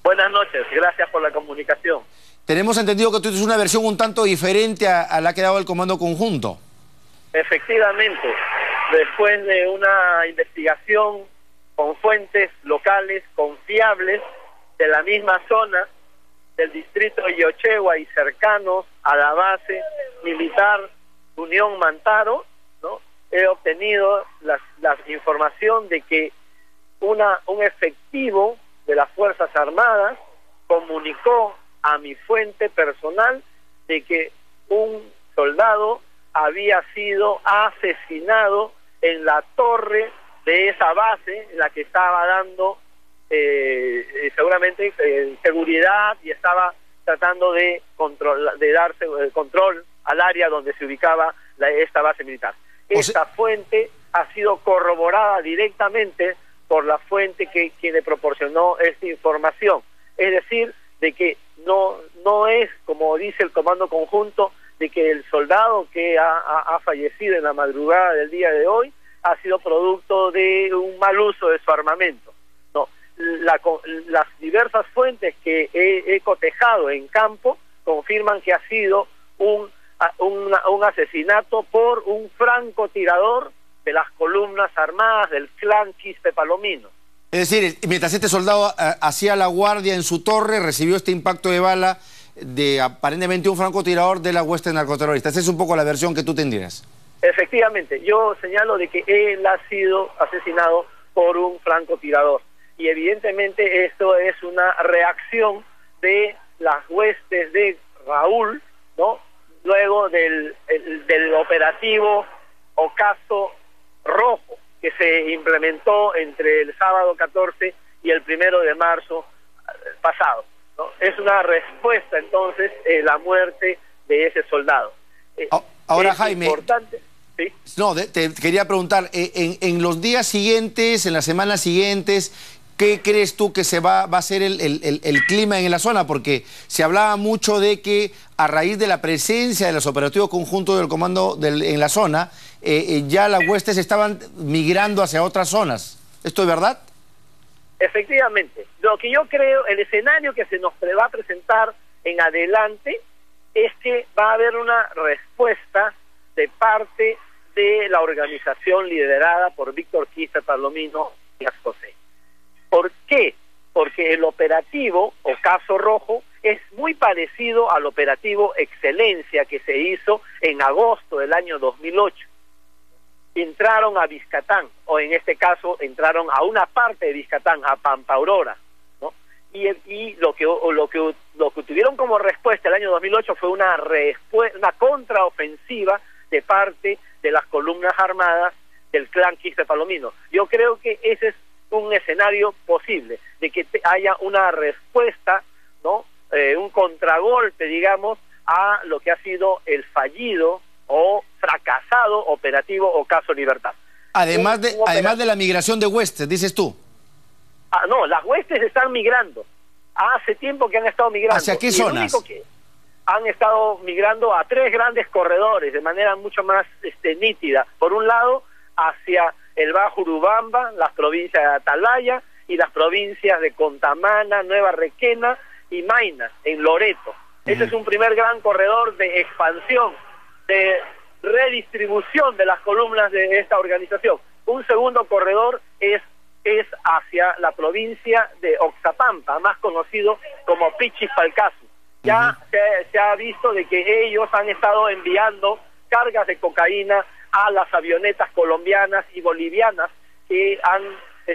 Buenas noches, gracias por la comunicación. Tenemos entendido que tú tienes una versión un tanto diferente a la que ha dado el Comando Conjunto. Efectivamente, después de una investigación con fuentes locales confiables de la misma zona del distrito de Yochegua y cercanos a la base militar Unión Mantaro, ¿no? He obtenido la información de que un efectivo de las Fuerzas Armadas comunicó a mi fuente personal de que un soldado había sido asesinado en la torre de esa base, en la que estaba dando seguramente seguridad y estaba tratando de darse control al área donde se ubicaba esta base militar. Esta fuente ha sido corroborada directamente por la fuente quien le proporcionó esta información. Es decir, de que no es, como dice el Comando Conjunto, de que el soldado que ha fallecido en la madrugada del día de hoy ha sido producto de un mal uso de su armamento. No, las diversas fuentes que he cotejado en campo confirman que ha sido un asesinato por un francotirador de las columnas armadas del clan Quispe Palomino. Es decir, mientras este soldado hacía la guardia en su torre, recibió este impacto de bala de aparentemente un francotirador de la hueste narcoterrorista. Esa es un poco la versión que tú tendrías. Efectivamente, yo señalo de que él ha sido asesinado por un francotirador. Y evidentemente esto es una reacción de las huestes de Raúl, ¿no? Luego del operativo Ocaso Rojo, que se implementó entre el sábado 14 y el 1 de marzo pasado, ¿no? Es una respuesta entonces la muerte de ese soldado. Ahora, Jaime, importante, ¿sí? No, te quería preguntar, en los días siguientes, en las semanas siguientes, ¿qué crees tú que va a ser el clima en la zona? Porque se hablaba mucho de que a raíz de la presencia de los operativos conjuntos del comando en la zona, ya las huestes estaban migrando hacia otras zonas. ¿Esto es verdad? Efectivamente. Lo que yo creo, el escenario que se nos va a presentar en adelante es que va a haber una respuesta de parte de la organización liderada por Víctor Quispe Palomino y José. ¿Por qué? Porque el operativo Ocaso Rojo es muy parecido al operativo Excelencia que se hizo en agosto del año 2008. Entraron a Vizcatán, o en este caso entraron a una parte de Vizcatán, a Pampa Aurora, ¿no? Y lo que tuvieron como respuesta el año 2008 fue una contraofensiva de parte de las columnas armadas del clan Quispe Palomino. Yo creo que ese es un escenario posible, de que haya una respuesta, ¿no? Un contragolpe, digamos, a lo que ha sido el fallido o fracasado operativo Ocaso Libertad. Además de la migración de huestes, dices tú. No, las huestes están migrando. Hace tiempo que han estado migrando. ¿Hacia qué zonas? Han estado migrando a 3 grandes corredores de manera mucho más nítida. Por un lado, hacia el Bajo Urubamba, las provincias de Atalaya y las provincias de Contamana, Nueva Requena y Maynas, en Loreto. Ese es un primer gran corredor de expansión, de redistribución de las columnas de esta organización. Un segundo corredor es hacia la provincia de Oxapampa, más conocido como Pichis-Palcasu. Ya se ha visto de que ellos han estado enviando cargas de cocaína a las avionetas colombianas y bolivianas que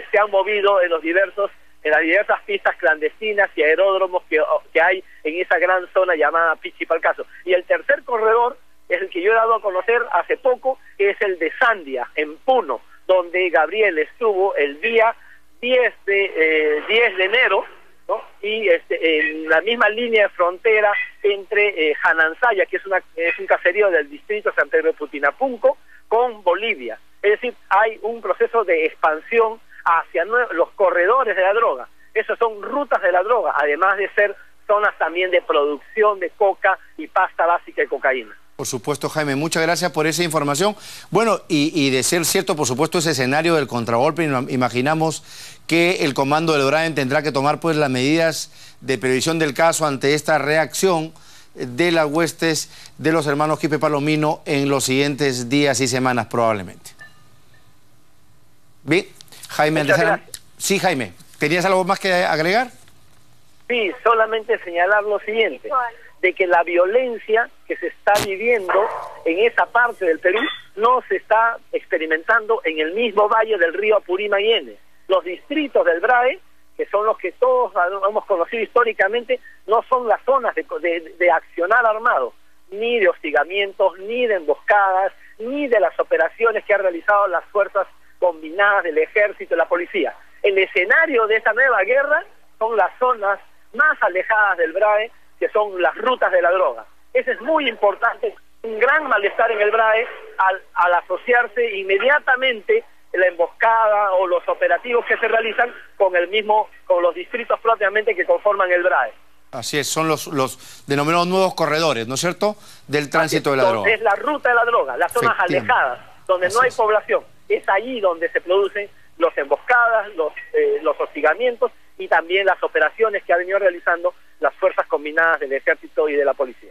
se han movido en las diversas pistas clandestinas y aeródromos que hay en esa gran zona llamada Pichis-Palcasu. Y el tercer corredor es el que yo he dado a conocer hace poco, que es el de Sandia, en Puno, donde Gabriel estuvo el día 10 de enero, ¿no? Y en la misma línea de frontera entre Janansaya, que es un caserío del distrito de San Pedro de Putinapunco, con Bolivia. Es decir, hay un proceso de expansión hacia los corredores de la droga. Esas son rutas de la droga, además de ser zonas también de producción de coca y pasta básica de cocaína. Por supuesto, Jaime, muchas gracias por esa información. Bueno, y de ser cierto, por supuesto, ese escenario del contragolpe, imaginamos que el comando del Braen tendrá que tomar pues las medidas de previsión del caso ante esta reacción de las huestes de los hermanos Quispe Palomino en los siguientes días y semanas probablemente. Bien, Jaime. Sí, Jaime, ¿tenías algo más que agregar? Sí, solamente señalar lo siguiente, de que la violencia que se está viviendo en esa parte del Perú no se está experimentando en el mismo valle del río Apurímac. Los distritos del BRAE, que son los que todos hemos conocido históricamente, no son las zonas de accionar armado, ni de hostigamientos, ni de emboscadas, ni de las operaciones que han realizado las fuerzas combinadas del ejército y la policía. El escenario de esta nueva guerra son las zonas más alejadas del BRAE, que son las rutas de la droga. Eso es muy importante, un gran malestar en el BRAE al asociarse inmediatamente la emboscada o los operativos que se realizan con los distritos propiamente que conforman el BRAE. Así es, son los denominados nuevos corredores, ¿no es cierto?, del tránsito de la droga. Es la ruta de la droga, las zonas alejadas, donde no hay población. Es ahí donde se producen las emboscadas, los hostigamientos y también las operaciones que han venido realizando las fuerzas combinadas del ejército y de la policía.